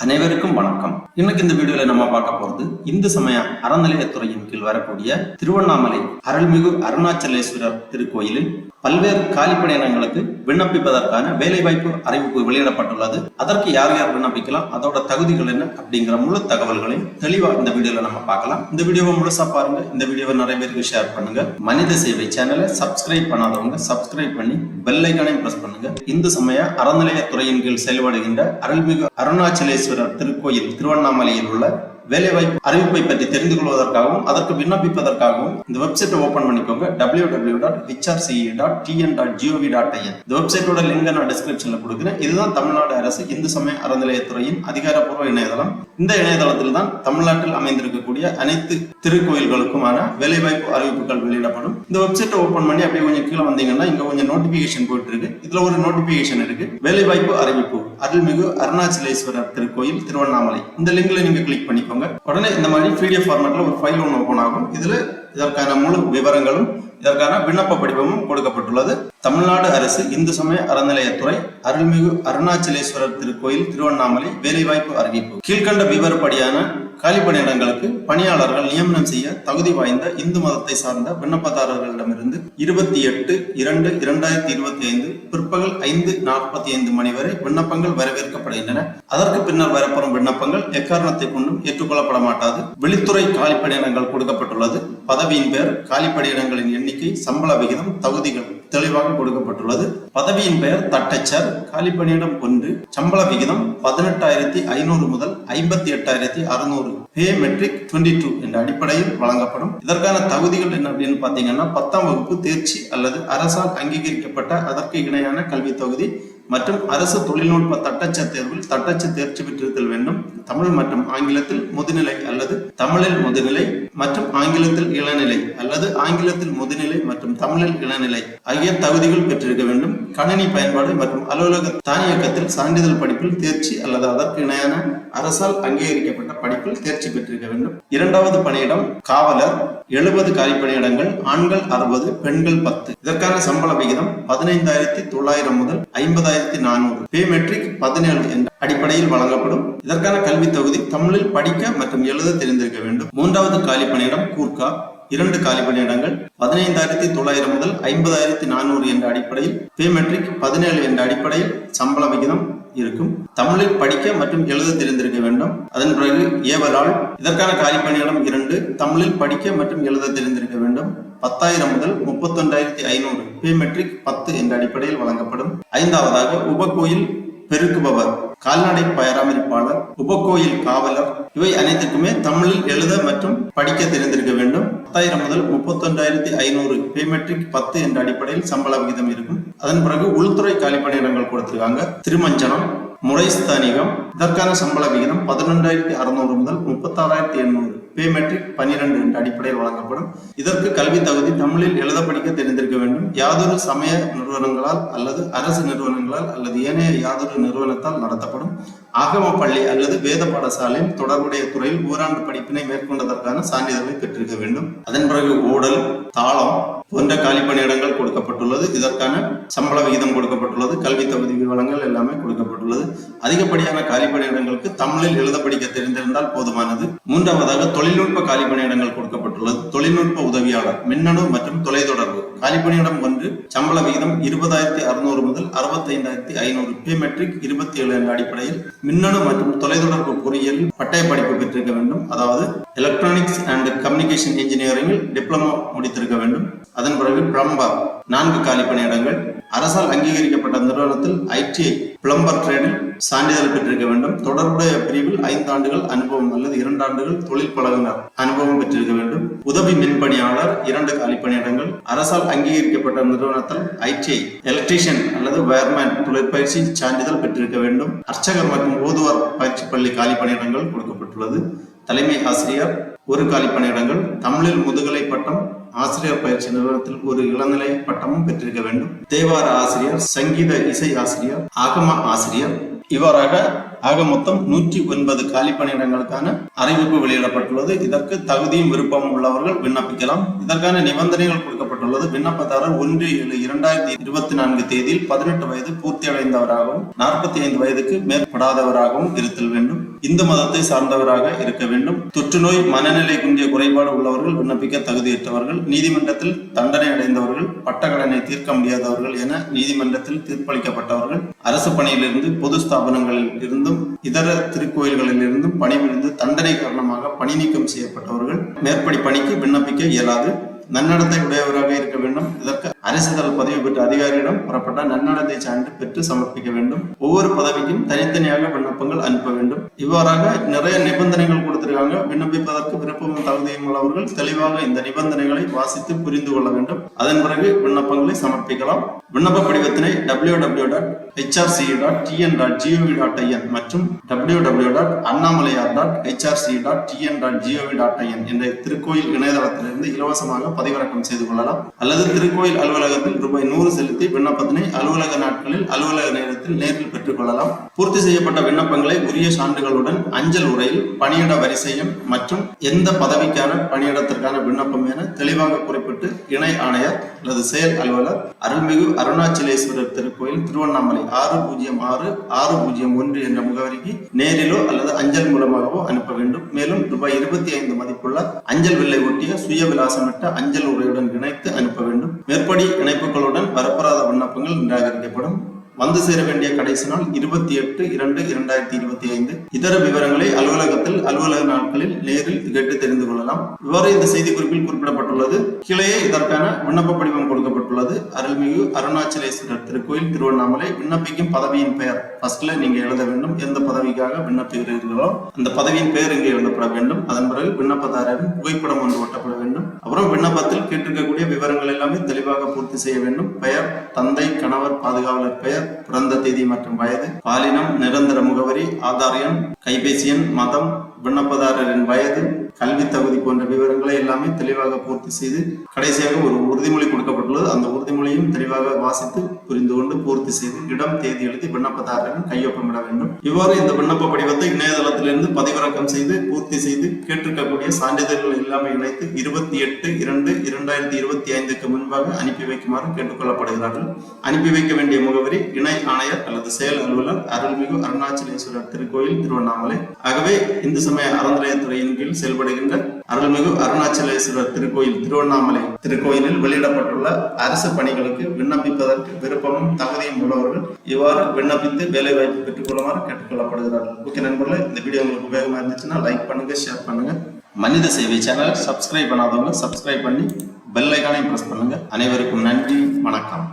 அனைவருக்கும் வணக்கம். இன்னைக்கு இந்த வீடியோல நம்ம பார்க்க போறது இந்து சமய அறநிலையத்துறையின் கீழ் வரக்கூடிய திருவண்ணாமலை அருள்மிகு அருணாச்சலேஸ்வரர் திருக்கோயிலில் பல்வேறு காலிப்பணியிடங்களுக்கு விண்ணப்பிப்பதற்கான வேலைவாய்ப்பு அறிவிப்பு வெளியிடப்பட்டுள்ளது. அதற்கு யார் யார் விண்ணப்பிக்கலாம், அதோட தகுதிகள் என்ன அப்படிங்கிற முழு தகவல்களையும் தெளிவா இந்த வீடியோல நம்ம பார்க்கலாம். இந்த வீடியோவை முழுசா பாருங்க. இந்த வீடியோவை நிறைய பேருக்கு ஷேர் பண்ணுங்க. மனித சேவை சேனலை சப்ஸ்கிரைப் பண்ணாதவங்க சப்ஸ்கிரைப் பண்ணி பெல் ஐகானையும் பிரஸ் பண்ணுங்க. இந்து சமய அறநிலையத்துறையின் கீழ் செயல்படுகின்ற அருள்மிகு அருணாச்சலேஸ்வரர் திருக்கோயில் திருவண்ணாமலையில் உள்ள வேலைவாய்ப்பு அறிவிப்பை பற்றி தெரிந்து கொள்வதற்காகவும் அதற்கு விண்ணப்பிப்பதற்காகவும் இந்த வெப்சைட்டை ஓபன் பண்ணிக்கோங்க. www.hrce.tn.gov.in. இந்த வெப்சைட்டோட லிங்க் நான் டிஸ்கிரிப்ஷன்ல கொடுக்கிறேன். இதுதான் தமிழ்நாடு அரசு இந்து சமய அறநிலையத்துறையின் அதிகாரப்பூர்வ இணையதளம். இந்த இணையதளத்தில் தான் தமிழ்நாட்டில் அமைந்திருக்கக்கூடிய அனைத்து திருக்கோயில்களுக்குமான வேலைவாய்ப்பு அறிவிப்புகள் வெளியிடப்படும். இந்த வெப்சைட்டை ஓபன் பண்ணி அப்படியே கொஞ்சம் கீழே வந்தீங்கன்னா இங்க கொஞ்சம் நோட்டிபிகேஷன் போயிட்டு இருக்கு. இதுல ஒரு நோட்டிபிகேஷன் இருக்கு, வேலைவாய்ப்பு அறிவிப்பு அருள்மிகு அருணாச்சலேஸ்வரர் திருக்கோயில் திருவண்ணாமலை. இந்த லிங்க்ல நீங்க கிளிக் பண்ணிக்கோங்க. உடனே இந்த மாதிரி PDF ஃபார்மேட்ல ஒரு ஃபைல் ஒன்று ஓபன் ஆகும். இதுல இதற்கான முழு விவரங்களும் இதற்கான விண்ணப்ப படிவமும் கொடுக்கப்பட்டுள்ளது. தமிழ்நாடு அரசு இந்து சமய அறநிலையத்துறை அருள்மிகு அருணாச்சலேஸ்வரர் திருக்கோயில் திருவண்ணாமலை வேலைவாய்ப்பு அறிவிப்பு. கீழ்கண்ட விவரப்படியான காலிப்பணியிடங்களுக்கு பணியாளர்கள் நியமனம் செய்ய தகுதி வாய்ந்த இந்து மதத்தை சார்ந்த விண்ணப்பதாரர்களிடமிருந்து 28/2/2025 பிற்பகல் 5:45 மணி வரை விண்ணப்பங்கள் வரவேற்கப்படுகின்றன. அதற்கு பின்னர் வரப்படும் விண்ணப்பங்கள் எக்காரணத்தை கொண்டும் ஏற்றுக்கொள்ளப்பட மாட்டாது. வெளித்துறை காலிப்பணியிடங்கள் கொடுக்கப்பட்டுள்ளது. பதவியின் பெயர், காலிப்பணியிடங்களின் எண்ணிக்கை, சம்பள விகிதம், தகுதிகள் தெளிவாக கொடுக்கப்பட்டுள்ளது. பதவியின் பெயர் தட்டச்சர், காலிப்பணியிடம் 1, சம்பள விகிதம் 18,500 முதல் 58,600, பே மெட்ரிக் 22 என்ற அடிப்படையில் வழங்கப்படும். இதற்கான தகுதிகள் என்ன அப்படின்னு பாத்தீங்கன்னா 10ஆம் வகுப்பு தேர்ச்சி அல்லது அரசால் அங்கீகரிக்கப்பட்ட அதற்கு இணையான கல்வி தகுதி மற்றும் அரசு தொழில்நுட்ப தட்டச்ச தேர்வில் தட்டச்சு தேர்ச்சி பெற்றிருத்தல் வேண்டும். தமிழ் மற்றும் ஆங்கிலத்தில் முதுநிலை அல்லது தமிழில் முதுநிலை மற்றும் ஆங்கிலத்தில் இளநிலை அல்லது ஆங்கிலத்தில் முதுநிலை மற்றும் தமிழில் இளநிலை ஆகிய தகுதிகள் பெற்றிருக்க வேண்டும். கணினி பயன்பாடு மற்றும் அலுவலக தானியக்கத்தில் சான்றிதழ் படிப்பில் தேர்ச்சி அல்லது அதற்கு இணையான அரசால் அங்கீகரிக்கப்பட்ட படிப்பில் தேர்ச்சி பெற்றிருக்க வேண்டும். இரண்டாவது பணியிடம் காவலர், 70 காலிப்பணியிடங்கள், ஆண்கள் 60, பெண்கள் 10. இதற்கான சம்பள விகிதம் 15,900 முதல் 50,400, பே மெட்ரிக் 17 என்ற அடிப்படையில் வழங்கப்படும். இதற்கான கல்வி தகுதி தமிழில் படிக்க மற்றும் எழுத தெரிந்திருக்க வேண்டும். மூன்றாவது காலிப்பணியிடம் கூர்க்கா, 2 காலிப்பணியிடங்கள், 15,900 முதல் 50,400 என்ற அடிப்படையில், பே மெட்ரிக் 17 என்ற அடிப்படையில் சம்பள விகிதம் இருக்கும். தமிழில் படிக்க மற்றும் எழுத தெரிந்திருக்க வேண்டும். அதன் பிறகு ஏவலால், இதற்கான காலிப்பணியிடம் 2, தமிழில் படிக்க மற்றும் எழுத தெரிந்திருக்க வேண்டும். 10,000 முதல் 31,500, பே மெட்ரிக் 10 என்ற அடிப்படையில் வழங்கப்படும். ஐந்தாவதாக உபகோயில் பெருக்குபவர், கால்நடை பராமரிப்பாளர், உபகோயில் காவலர் இவை அனைத்துக்குமே தமிழில் எழுத மற்றும் படிக்க தெரிந்திருக்க வேண்டும். 10,000 முதல் 31,500, பே மெட்ரிக் 10 என்ற அடிப்படையில் சம்பள விகிதம் இருக்கும். அதன் பிறகு உள்துறை காலிப்பணியிடங்கள் கொடுத்திருக்காங்க. திருமஞ்சனம், முறைஸ்தானிகம், இதற்கான சம்பள விகிதம் 11,600 முதல் 36,800, பே மெட்ரிக் 12 என்ற அடிப்படையில் வழங்கப்படும். இதற்கு கல்வி தகுதி தமிழில் எழுத படிக்க தெரிந்திருக்க வேண்டும். யாதொரு சமய நிறுவனங்களால் அல்லது அரசு நிறுவனங்களால் அல்லது ஏனைய யாதொரு நிறுவனத்தால் நடத்தப்படும் ஆகம பள்ளி அல்லது வேத பாடசாலையில் தொடர்புடைய துறையில் ஓராண்டு படிப்பினை மேற்கொண்டதற்கான சான்றிதழை பெற்றிருக்க வேண்டும். அதன் பிறகு ஓடல், தாளம் போன்ற காலிப்பணியிடங்கள் கொடுக்கப்பட்டுள்ளது. இதற்கான சம்பள விகிதம் கொடுக்கப்பட்டுள்ளது. கல்வி தகுதி விவரங்கள் எல்லாமே கொடுக்கப்பட்டுள்ளது. அதிகப்படியான காலிப்பணியிடங்களுக்கு தமிழில் எழுத படிக்க தெரிந்திருந்தால் போதுமானது. மூன்றாவதாக தொழில்நுட்ப காலிப்பணியிடங்கள் கொடுக்கப்பட்டுள்ளது. தொழில்நுட்ப உதவியாளர், மின்னணு மற்றும் தொலைத்தொடர்பு, காலிப்பணியிடம் 1, சம்பள விகிதம் 20,600 முதல் 65,500, பே மெட்ரிக் 27 என்ற அடிப்படையில் மின்னணு மற்றும் தொலைத்தொடர்பு பொறியியலில் பட்டய படிப்பு பெற்றிருக்க வேண்டும். அதாவது எலக்ட்ரானிக்ஸ் அண்ட் கம்யூனிகேஷன் இன்ஜினியரிங்கில் டிப்ளமோ முடித்திருக்க வேண்டும். அதன் பிறகு பிளம்பர், 4 காலிப்பணியிடங்கள், அரசால் அங்கீகரிக்கப்பட்ட நிறுவனத்தில் ITI பிளம்பர் ட்ரேடில் சான்றிதழ் பெற்றிருக்க வேண்டும். தொடர்புடைய பிரிவில் 5 ஆண்டுகள் அனுபவம் அல்லது 2 ஆண்டுகள் தொழில் பழகுனர் அனுபவம் பெற்றிருக்க வேண்டும். உதவி மின்பணியாளர், 2 காலிப்பணியிடங்கள், அரசால் அங்கீகரிக்கப்பட்ட நிறுவனத்தில் ITI எலக்ட்ரீஷியன் அல்லது வயர்மேன் தொழிற்பயிற்சி சான்றிதழ் பெற்றிருக்க வேண்டும். அர்ச்சகர் மற்றும் ஓதுவார் பயிற்சி பள்ளி காலிப்பணியிடங்கள் கொடுக்கப்பட்டுள்ளது. தலைமை ஆசிரியர், 1 காலிப்பணியிடங்கள், தமிழில் முதுகலை பட்டம், ஆசிரியர் பயிற்சி நிறுவனத்தில் 1 இளநிலை பட்டமும் பெற்றிருக்க வேண்டும். தேவார ஆசிரியர், சங்கீத இசை ஆசிரியர், ஆகம ஆசிரியர் இவ்வாறாக ஆக மொத்தம் 109 காலிப்பணியிடங்களுக்கான அறிவிப்பு வெளியிடப்பட்டுள்ளது. இதற்கு தகுதியும் விருப்பமும் உள்ளவர்கள் விண்ணப்பிக்கலாம். இதற்கான நிபந்தனைகள் கொடுக்கப்பட்டுள்ளது. குறிப்பிடப்பட்டுள்ளது. விண்ணப்பதாரர் 1/7/2024 தேதியில் 18 வயது பூர்த்தி அடைந்தவராகவும் 45 வயதுக்கு மேற்படாதவராகவும் இருத்தல் வேண்டும். இந்து மதத்தை சார்ந்தவராக இருக்க வேண்டும். தொற்றுநோய், மனநிலை குன்றிய குறைபாடு உள்ளவர்கள் விண்ணப்பிக்க தகுதியற்றவர்கள், நீதிமன்றத்தில் தண்டனை அடைந்தவர்கள், பட்டக்கடனை தீர்க்க முடியாதவர்கள் என நீதிமன்றத்தில் தீர்ப்பளிக்கப்பட்டவர்கள், அரசு பணியிலிருந்து, பொது ஸ்தாபனங்களில் இருந்தும் இதர திருக்கோயில்களில் இருந்தும் பணிபுரிந்து தண்டனை காரணமாக பணி நீக்கம் செய்யப்பட்டவர்கள் மேற்படி பணிக்கு விண்ணப்பிக்க இயலாது. நன்னடத்தை உடையவராக இருக்க வேண்டும். இதற்கு அரசிதழ் பதிவு பெற்ற அதிகாரியிடம் புறப்பட்ட நன்னடத்தை சான்று பெற்று சமர்ப்பிக்க வேண்டும். ஒவ்வொரு பதவிக்கும் தனித்தனியாக விண்ணப்பங்கள் அனுப்ப வேண்டும். இவ்வாறாக நிறைய நிபந்தனைகள் கொடுத்திருக்காங்க. விண்ணப்பிப்பதற்கு விருப்பமும் தகுதியும் உள்ளவர்கள் தெளிவாக இந்த நிபந்தனைகளை வாசித்து புரிந்து கொள்ள வேண்டும். அதன் பிறகு விண்ணப்பங்களை சமர்ப்பிக்கலாம். விண்ணப்ப படிவத்தினை www.hrce.tn.gov.in மற்றும் www.annamalai.hrce.tn.gov.in என்ற திருக்கோயில் இணையதளத்திலிருந்து இலவசமாக பதிவிறக்கம் செய்து கொள்ளலாம். அல்லது திருக்கோயில் அலுவலகத்தில் ரூபாய் 100 செலுத்தி விண்ணப்பத்தினை அலுவலக நாட்களில் அலுவலக நேரத்தில் நேரில் பெற்றுக் கொள்ளலாம். பூர்த்தி செய்யப்பட்ட விண்ணப்பங்களை உரிய சான்றுகளுடன் அஞ்சல் உரையில் பணியிட வரிசையம் மற்றும் எந்த பதவிக்கான பணியிடத்திற்கான விண்ணப்பம் என தெளிவாக குறிப்பிட்டு இணை ஆணையர் அல்லது செயல் அலுவலர் அருள்மிகு அருணாச்சலேஸ்வரர் திருக்கோயில், திருவண்ணாமலை 606601 என்ற முகவரிக்கு நேரிலோ அல்லது அஞ்சல் மூலமாகவோ அனுப்ப வேண்டும். மேலும் ரூபாய் 25 மதிப்புள்ள அஞ்சல் வில்லை ஒட்டிய சுய விலாசமிட்ட அஞ்சல் உரையுடன் இணைத்து அனுப்ப வேண்டும். மேற்படி இணைப்புகளுடன் வரப்பெறாத விண்ணப்பங்கள் நிராகரிக்கப்படும். வந்து சேர வேண்டிய கடைசி நாள் 28/2/2025. இதர விவரங்களை அலுவலகத்தில் அலுவலக நாட்களில் நேரில் கேட்டு தெரிந்து கொள்ளலாம். இவ்வாறு இந்த செய்தி குறிப்பில் குறிப்பிடப்பட்டுள்ளது. கீழே இதற்கான விண்ணப்ப படிவம் கொடுக்கப்பட்டுள்ளது. அருள்மிகு அருணாச்சலேஸ்வரர் திருக்கோயில், திருவண்ணாமலை. விண்ணப்பிக்கும் பதவியின் பெயர் ஃபர்ஸ்ட்ல நீங்க எழுத வேண்டும். எந்த பதவிக்காக விண்ணப்பிக்கிறீர்களோ அந்த பதவியின் பெயர் இங்கே எழுதப்பட வேண்டும். அதன் பிறகு விண்ணப்பதாரரின் புகைப்படம் ஒன்று ஒட்டப்பட வேண்டும். அப்புறம் விண்ணப்பத்தில் கேட்டிருக்கக்கூடிய விவரங்கள் எல்லாமே தெளிவாக பூர்த்தி செய்ய வேண்டும். பெயர், தந்தை, கணவர், பாதுகாவலர் பெயர், பிறந்த தேதி மற்றும் வயது, பாலினம், நிரந்தர முகவரி, ஆதார் எண், கைபேசி எண், மதம், விண்ணப்பதாரரின் வயது, கல்வி தகுதி போன்ற விவரங்களை எல்லாமே தெளிவாக பூர்த்தி செய்து கடைசியாக ஒரு உறுதிமொழி கொடுக்கப்பட்டுள்ளது. அந்த உறுதிமொழியும் தெளிவாக வாசித்து புரிந்து கொண்டு பூர்த்தி செய்து இடம், தேதி எழுதி விண்ணப்பதாரரின் கையொப்பமிட வேண்டும். இவ்வாறு இந்த விண்ணப்ப படிவத்தை இணையதளத்திலிருந்து பதிவிறக்கம் செய்து பூர்த்தி செய்து கேட்டிருக்கக்கூடிய சான்றிதழ்கள் எல்லாமே இணைத்து 28/2/2025 முன்பாக அனுப்பி வைக்குமாறு கேட்டுக்கொள்ளப்படுகிறார்கள். அனுப்பி வைக்க வேண்டிய முகவரி இணை ஆணையர் அல்லது செயல் அலுவலர் அருள்மிகு அருணாச்சலேஸ்வரர் திருக்கோயில், திருவண்ணாமலை. ஆகவே இந்து சமய அறநிலையத்துறையின் கீழ் செயல்படுகின்ற அருள்மிகு அருணாச்சலேஸ்வரர் திருக்கோயில், திருவண்ணாமலை திருக்கோயிலில் வெளியிடப்பட்டுள்ள அரசு பணிகளுக்கு விண்ணப்பிப்பதற்கு விருப்பமும் தகுதியும் உள்ளவர்கள் இவ்வாறு விண்ணப்பித்து வேலை வாய்ப்பு பெற்றுக் கொள்ளுமாறு கேட்டுக்கொள்ளப்படுகிறார்கள். ஓகே நண்பர்களே, இந்த வீடியோ உங்களுக்கு உபயோகமா இருந்துச்சுன்னா லைக் பண்ணுங்க, ஷேர் பண்ணுங்க. மனித சேவை சேனல் சப்ஸ்கிரைப் பண்ணாதவங்க சப்ஸ்கிரைப் பண்ணி பெல் ஐகானை பிரஸ் பண்ணுங்க. அனைவருக்கும் நன்றி, வணக்கம்.